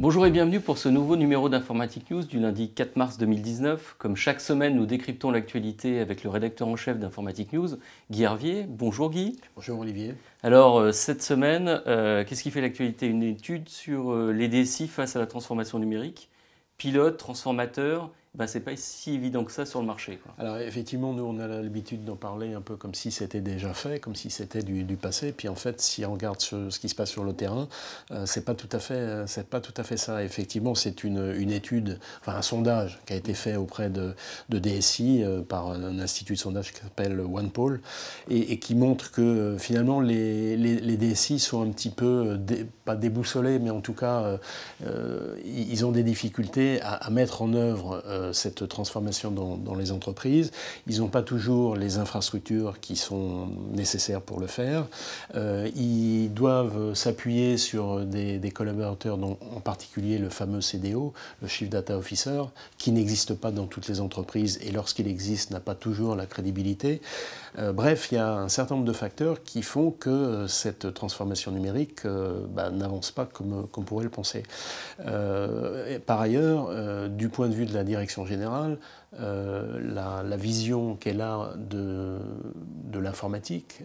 Bonjour et bienvenue pour ce nouveau numéro d'Informatique News du lundi 4 mars 2019. Comme chaque semaine, nous décryptons l'actualité avec le rédacteur en chef d'Informatique News, Guy Hervier. Bonjour Guy. Bonjour Olivier. Alors cette semaine, qu'est-ce qui fait l'actualité? Une étude sur les DSI face à la transformation numérique. Pilote, transformateur, c'est pas si évident que ça sur le marché, quoi. Alors effectivement, nous on a l'habitude d'en parler un peu comme si c'était déjà fait, comme si c'était du passé. Puis en fait, si on regarde ce qui se passe sur le terrain, c'est pas tout à fait ça. Effectivement, c'est une étude, enfin un sondage qui a été fait auprès de DSI par un institut de sondage qui s'appelle OnePoll et qui montre que finalement les DSI sont un petit peu pas déboussolés, mais en tout cas ils ont des difficultés à mettre en œuvre cette transformation dans les entreprises. Ils n'ont pas toujours les infrastructures qui sont nécessaires pour le faire. Ils doivent s'appuyer sur des collaborateurs, dont en particulier le fameux CDO, le Chief Data Officer, qui n'existe pas dans toutes les entreprises et lorsqu'il existe n'a pas toujours la crédibilité. Bref, il y a un certain nombre de facteurs qui font que cette transformation numérique n'avance pas comme on pourrait le penser. Par ailleurs, du point de vue de la direction générale, la vision qu'elle a de l'informatique,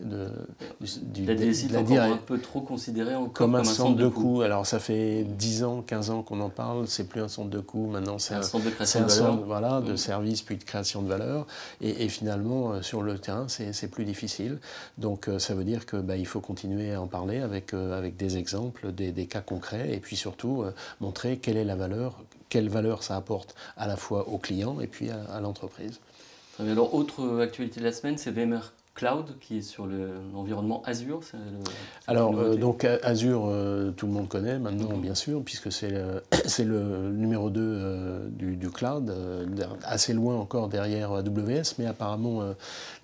la DSI est encore un peu trop considérée comme un centre de coût. Alors ça fait 10 ans, 15 ans qu'on en parle, c'est plus un centre de coût, maintenant c'est un centre de création de valeur. Voilà, de service puis de création de valeur. Et finalement, sur le terrain, c'est plus difficile. Donc ça veut dire qu'il faut continuer à en parler avec des exemples, des cas concrets, et puis surtout montrer quelle est la valeur, quelle valeur ça apporte à la fois aux clients et puis à l'entreprise. Très bien. Alors, autre actualité de la semaine, c'est VMware Cloud qui est sur l'environnement Azure. Alors, donc Azure, tout le monde connaît maintenant, bien sûr, puisque c'est le numéro 2 du cloud, assez loin encore derrière AWS, mais apparemment,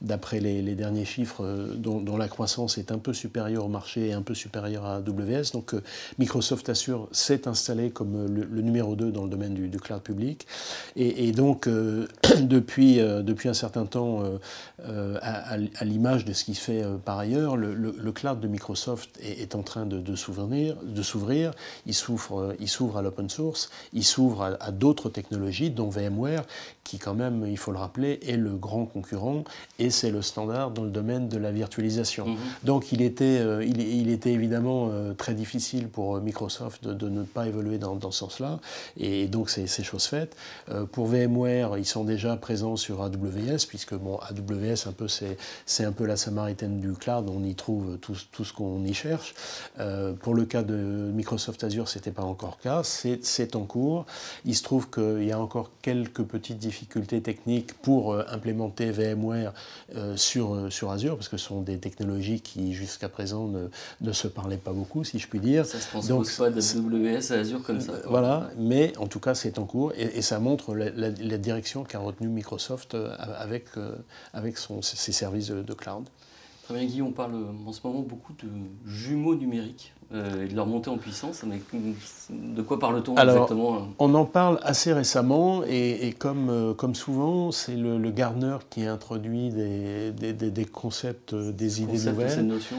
d'après les derniers chiffres, dont la croissance est un peu supérieure au marché et un peu supérieure à AWS. Donc, Microsoft Azure s'est installé comme le numéro 2 dans le domaine du cloud public. Et donc, depuis un certain temps, à l'image de ce qui se fait par ailleurs, le cloud de Microsoft est en train de s'ouvrir. Il s'ouvre à l'open source, il s'ouvre à d'autres technologies, dont VMware, qui quand même, il faut le rappeler, est le grand concurrent et c'est le standard dans le domaine de la virtualisation. Donc il était évidemment très difficile pour Microsoft de ne pas évoluer dans ce sens-là, et donc c'est chose faite. Pour VMware, ils sont déjà présents sur AWS, puisque AWS c'est un peu la samaritaine du cloud, on y trouve tout ce qu'on y cherche. Pour le cas de Microsoft Azure, c'était pas encore le cas, c'est en cours. Il se trouve qu'il y a encore quelques petites difficultés techniques pour implémenter VMware sur Azure, parce que ce sont des technologies qui jusqu'à présent ne se parlaient pas beaucoup, si je puis dire. Ça se transpose pas d'AWS à Azure comme ça. Voilà, mais en tout cas c'est en cours et ça montre la direction qu'a retenue Microsoft avec ses services de cloud. Très bien Guy, on parle en ce moment beaucoup de jumeaux numériques et de leur montée en puissance, mais de quoi parle-t-on exactement? On en parle assez récemment et comme souvent, c'est le Gartner qui introduit des concepts, des idées nouvelles. Cette notion,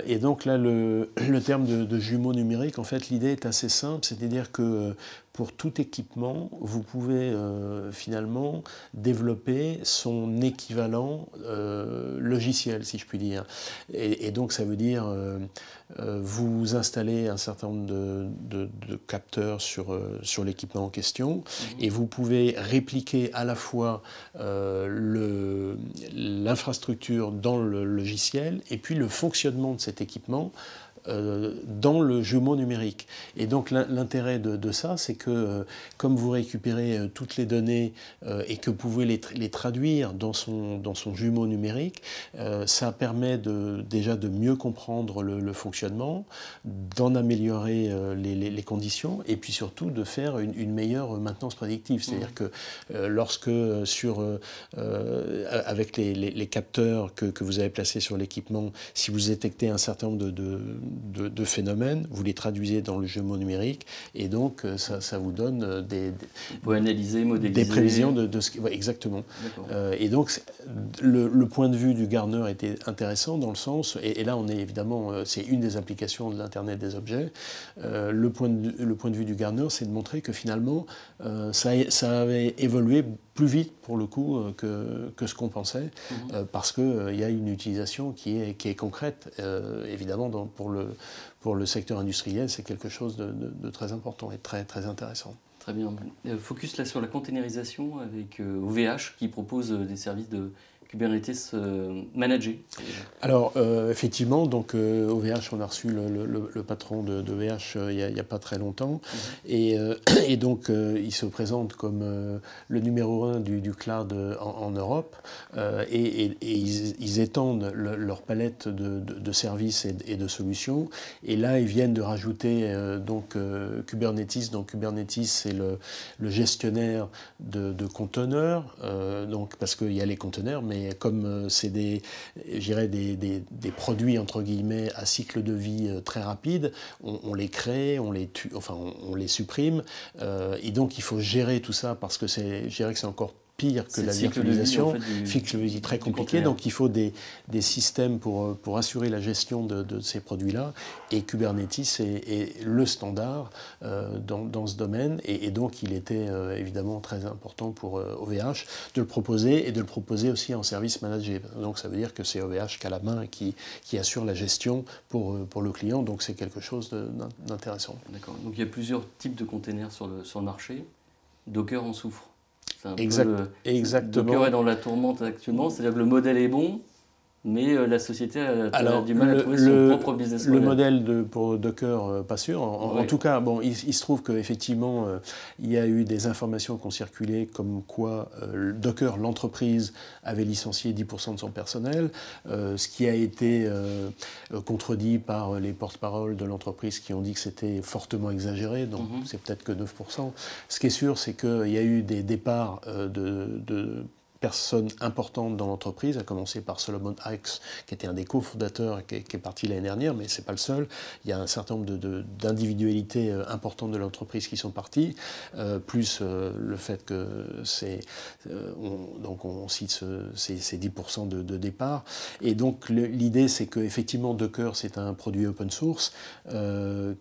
et donc là, le terme de jumeaux numériques, en fait, l'idée est assez simple, c'est-à-dire que pour tout équipement, vous pouvez finalement développer son équivalent logiciel, si je puis dire. Et donc ça veut dire vous installez un certain nombre de capteurs sur l'équipement en question et vous pouvez répliquer à la fois l'infrastructure dans le logiciel et puis le fonctionnement de cet équipement dans le jumeau numérique. Et donc l'intérêt de ça, c'est que comme vous récupérez toutes les données et que vous pouvez les traduire dans son jumeau numérique, ça permet déjà de mieux comprendre le fonctionnement, d'en améliorer les conditions et puis surtout de faire une meilleure maintenance prédictive. C'est-à-dire que lorsque avec les capteurs que vous avez placés sur l'équipement, si vous détectez un certain nombre de phénomènes, vous les traduisez dans le jumeau numérique, et donc ça vous donne vous pouvez analyser, modéliser. Des prévisions de ce qui... Ouais, exactement. Et donc, le point de vue du Gartner était intéressant dans le sens, et là on est évidemment, c'est une des applications de l'Internet des objets, le point de vue du Gartner, c'est de montrer que finalement, ça avait évolué plus vite pour le coup que ce qu'on pensait, parce qu'il y a une utilisation qui est concrète. Évidemment, pour le secteur industriel, c'est quelque chose de très important et très, très intéressant. Très bien. Focus là sur la containerisation avec OVH qui propose des services de Kubernetes managés. Alors effectivement, donc OVH, on a reçu le patron d'OVH il n'y a pas très longtemps, et donc il se présente comme le numéro 1 du cloud en Europe, et ils étendent leur palette de services et de solutions, et là ils viennent de rajouter donc Kubernetes. Donc Kubernetes, c'est le gestionnaire de conteneurs, donc parce qu'il y a les conteneurs, mais comme c'est des produits entre guillemets à cycle de vie très rapide, on les crée, on les tue, enfin on les supprime, et donc il faut gérer tout ça parce que je dirais que c'est encore pire que la virtualisation, cycle de vie très compliqué, donc il faut des systèmes pour assurer la gestion de ces produits-là, et Kubernetes est le standard dans ce domaine, et donc il était évidemment très important pour OVH de le proposer, et de le proposer aussi en service managé. Donc ça veut dire que c'est OVH qui a la main, qui assure la gestion pour le client, donc c'est quelque chose d'intéressant. D'accord, donc il y a plusieurs types de containers sur le marché. Docker en souffre. Exactement. Docker est dans la tourmente actuellement, c'est-à-dire que le modèle est bon, mais la société a du mal à trouver son propre business model. Le modèle pour Docker, pas sûr. En tout cas, bon, il se trouve qu'effectivement, il y a eu des informations qui ont circulé comme quoi Docker, l'entreprise, avait licencié 10% de son personnel, ce qui a été contredit par les porte-paroles de l'entreprise qui ont dit que c'était fortement exagéré, donc c'est peut-être que 9%. Ce qui est sûr, c'est qu'il y a eu des départs de personnes importantes dans l'entreprise, à commencer par Solomon Hykes, qui était un des cofondateurs et qui est parti l'année dernière, mais ce n'est pas le seul. Il y a un certain nombre d'individualités importantes de l'entreprise qui sont parties, plus le fait que on cite ces 10% de départ. Et donc l'idée, c'est qu'effectivement Docker, c'est un produit open source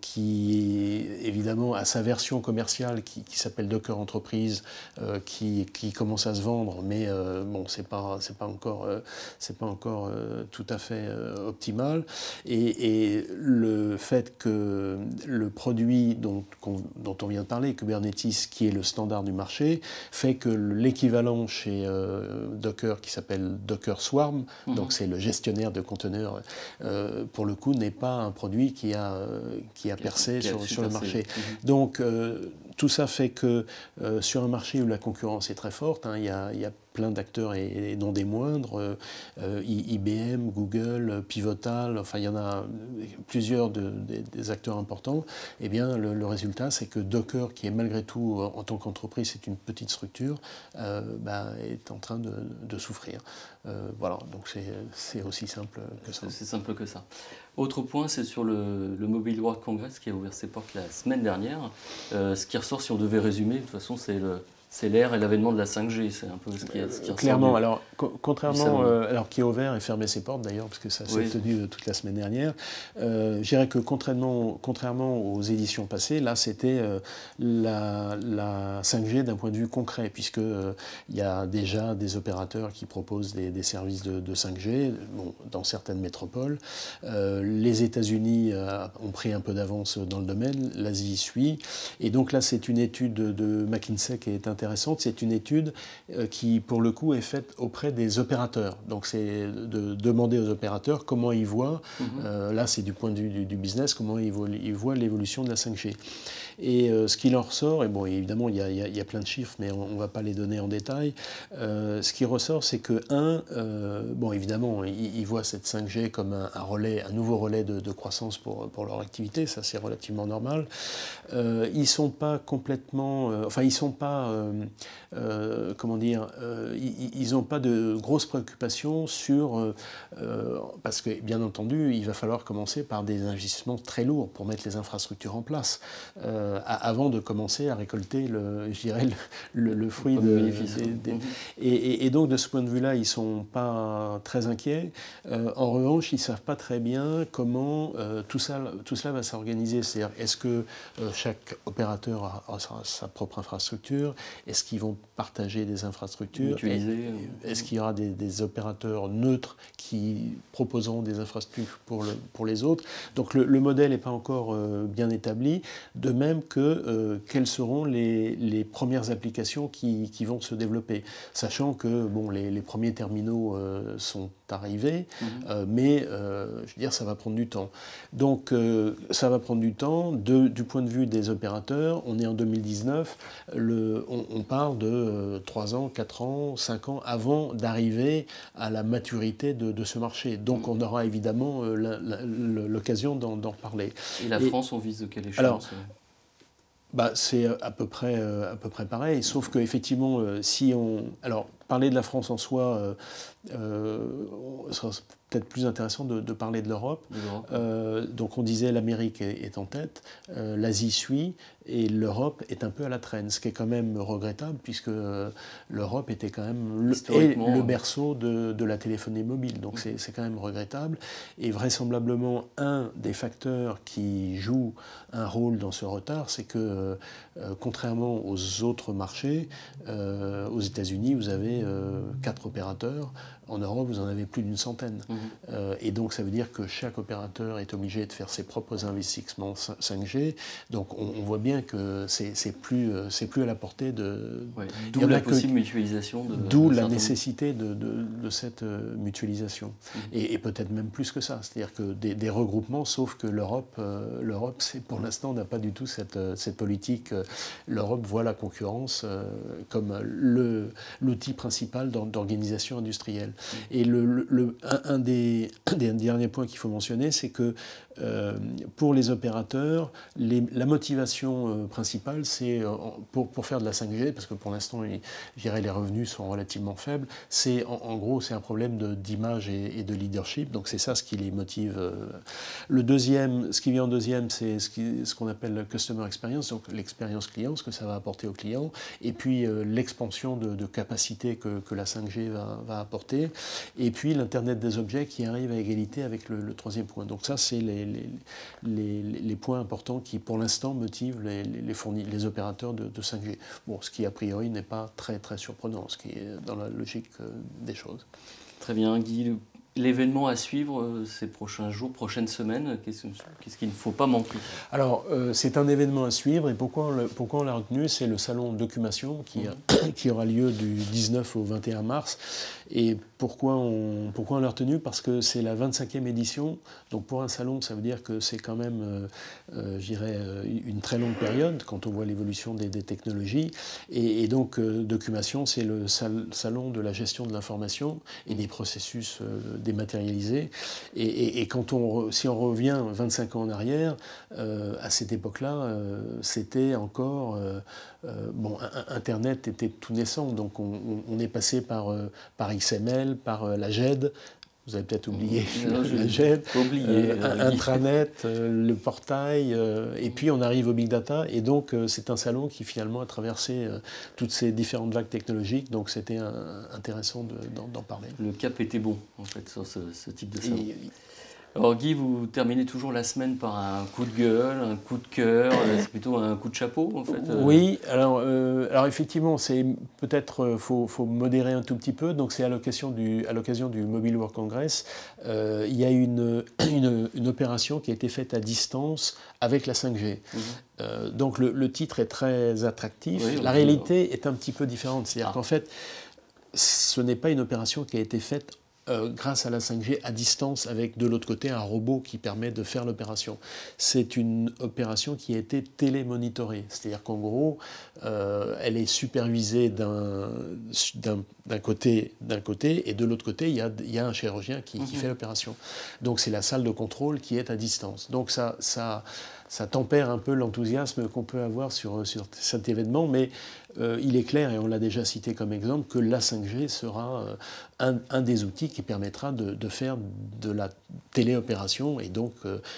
qui, évidemment, a sa version commerciale qui s'appelle Docker Entreprise, qui commence à se vendre, mais bon, c'est pas encore tout à fait optimal, et le fait que le produit dont on vient de parler, Kubernetes, qui est le standard du marché, fait que l'équivalent chez Docker, qui s'appelle Docker Swarm, donc c'est le gestionnaire de conteneurs, pour le coup n'est pas un produit qui a percé sur le marché. Donc tout ça fait que sur un marché où la concurrence est très forte, il y a plein d'acteurs et non des moindres, IBM, Google, Pivotal, enfin il y en a plusieurs des acteurs importants, et bien le résultat c'est que Docker, qui est malgré tout en tant qu'entreprise, c'est une petite structure, est en train de souffrir. Voilà, donc c'est aussi simple que ça. C'est simple que ça. Autre point, c'est sur le Mobile World Congress qui a ouvert ses portes la semaine dernière. Ce qui ressort, si on devait résumer, de toute façon, c'est l'ère et l'avènement de la 5G, c'est un peu ce qui ressort. Clairement, alors contrairement, alors qui a ouvert et fermé ses portes d'ailleurs, parce que ça s'est tenu toute la semaine dernière, je dirais que contrairement aux éditions passées, là c'était la 5G d'un point de vue concret, puisque il y a déjà des opérateurs qui proposent des services de 5G, bon, dans certaines métropoles. Les États-Unis ont pris un peu d'avance dans le domaine, l'Asie suit, et donc là c'est une étude de McKinsey qui est intéressante. C'est une étude qui, pour le coup, est faite auprès des opérateurs. Donc, c'est de demander aux opérateurs comment ils voient, là, c'est du point de vue du business, comment ils voient l'évolution de la 5G. Et ce qui leur ressort, et bon, évidemment, il y a plein de chiffres, mais on ne va pas les donner en détail. Ce qui ressort, c'est que, bon, évidemment, ils voient cette 5G comme un nouveau relais de croissance pour leur activité, ça c'est relativement normal. Ils ne sont pas complètement, enfin, ils ne sont pas comment dire, ils n'ont pas de grosses préoccupations sur, parce que bien entendu, il va falloir commencer par des investissements très lourds pour mettre les infrastructures en place, avant de commencer à récolter je dirais, le fruit et donc de ce point de vue-là, ils ne sont pas très inquiets. En revanche, ils ne savent pas très bien comment tout cela va s'organiser. C'est-à-dire, est-ce que chaque opérateur a sa propre infrastructure? Est-ce qu'ils vont partager des infrastructures? Est-ce qu'il y aura des opérateurs neutres qui proposeront des infrastructures pour les autres? Donc le modèle n'est pas encore bien établi, de même que quelles seront les premières applications qui vont se développer, sachant que bon, les premiers terminaux sont arrivés, mais je veux dire, ça va prendre du temps. Donc ça va prendre du temps. Du point de vue des opérateurs, on est en 2019, on parle de 3 ans, 4 ans, 5 ans avant d'arriver à la maturité de ce marché. Donc on aura évidemment l'occasion d'en reparler. Et la France, on vise de quelle échéance? C'est à peu près pareil, sauf qu'effectivement, si on... Alors, parler de la France en soi, sera peut-être plus intéressant de parler de l'Europe. Donc on disait l'Amérique est en tête, l'Asie suit, et l'Europe est un peu à la traîne, ce qui est quand même regrettable, puisque l'Europe était quand même le berceau de la téléphonie mobile. Donc c'est quand même regrettable. Et vraisemblablement, un des facteurs qui joue un rôle dans ce retard, c'est que, contrairement aux autres marchés, aux États-Unis, vous avez 4 opérateurs. En Europe, vous en avez plus d'une centaine. Et donc, ça veut dire que chaque opérateur est obligé de faire ses propres investissements 5G. Donc, on voit bien que c'est plus à la portée de... D'où la possible mutualisation. D'où la nécessité de cette mutualisation. Et peut-être même plus que ça. C'est-à-dire que des regroupements, sauf que l'Europe, pour l'instant, n'a pas du tout cette politique. L'Europe voit la concurrence comme l'outil principal d'organisation industrielle. Et un des derniers points qu'il faut mentionner, c'est que pour les opérateurs, la motivation principale, c'est pour faire de la 5G, parce que pour l'instant, je dirais, les revenus sont relativement faibles, en gros, c'est un problème d'image et de leadership, donc c'est ça ce qui les motive. Ce qui vient en deuxième, c'est ce qu'on appelle le customer experience, donc l'expérience client, ce que ça va apporter aux clients, et puis l'expansion de capacité que la 5G va apporter, et puis l'Internet des objets qui arrive à égalité avec le troisième point. Donc ça, c'est les points importants qui, pour l'instant, motivent les opérateurs de 5G. Bon, ce qui, a priori, n'est pas très, très surprenant, ce qui est dans la logique des choses. Très bien, Guy. L'événement à suivre ces prochains jours, prochaines semaines, qu'est-ce qu'il ne faut pas manquer? Alors, c'est un événement à suivre, et pourquoi on l'a retenu? C'est le salon Documation qui aura lieu du 19 au 21 mars. Et pourquoi on l'a retenu? Parce que c'est la 25e édition. Donc pour un salon, ça veut dire que c'est quand même, je dirais, une très longue période quand on voit l'évolution des technologies. Et donc, Documation, c'est le salon de la gestion de l'information et des processus dématérialisés. Et si on revient 25 ans en arrière, à cette époque-là, c'était encore... Internet était tout naissant, donc on est passé par XML, par la GED. Vous avez peut-être oublié la GED, intranet, le portail, et puis on arrive au Big Data, et donc c'est un salon qui finalement a traversé toutes ces différentes vagues technologiques, donc c'était intéressant d'en parler. Le cap était bon, en fait, sur ce type de salon. Alors Guy, vous terminez toujours la semaine par un coup de gueule, un coup de cœur, c'est plutôt un coup de chapeau en fait. Oui, alors effectivement, c'est peut-être faut modérer un tout petit peu. Donc c'est à l'occasion du Mobile World Congress, il y a une opération qui a été faite à distance avec la 5G. Donc le titre est très attractif. La réalité est un petit peu différente, c'est-à-dire qu'en fait, ce n'est pas une opération qui a été faite grâce à la 5G à distance avec de l'autre côté un robot qui permet de faire l'opération. C'est une opération qui a été télémonitorée, c'est-à-dire qu'en gros, elle est supervisée d'un côté et de l'autre côté, il y a un chirurgien qui fait l'opération. Donc c'est la salle de contrôle qui est à distance. Donc ça ça tempère un peu l'enthousiasme qu'on peut avoir sur cet événement, mais il est clair, et on l'a déjà cité comme exemple, que la 5G sera un des outils qui permettra de faire de la téléopération et donc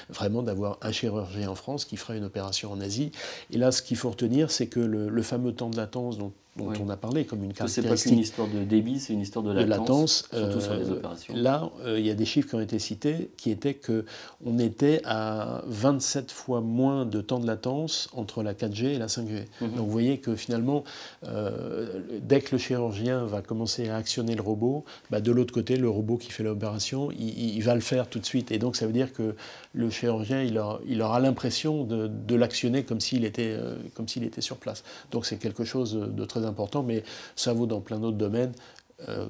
vraiment d'avoir un chirurgien en France qui fera une opération en Asie. Et là, ce qu'il faut retenir, c'est que le fameux temps de latence dont on a parlé comme une caractéristique. C'est pas qu'une histoire de débit, c'est une histoire de latence, surtout sur les opérations. Là, il y a des chiffres qui ont été cités qui étaient qu'on était à 27 fois moins de temps de latence entre la 4G et la 5G. Donc vous voyez que finalement, dès que le chirurgien va commencer à actionner le robot, de l'autre côté, le robot qui fait l'opération, il va le faire tout de suite. Et donc ça veut dire que le chirurgien, il aura l'impression de l'actionner comme s'il était sur place. Donc c'est quelque chose de très important, mais ça vaut dans plein d'autres domaines,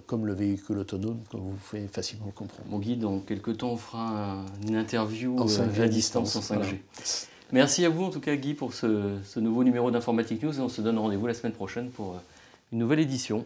comme le véhicule autonome, comme vous pouvez facilement le comprendre. Bon Guy, dans quelques temps, on fera une interview à distance en 5G. Voilà. Merci à vous en tout cas Guy pour ce nouveau numéro d'Informatique News et on se donne rendez-vous la semaine prochaine pour une nouvelle édition.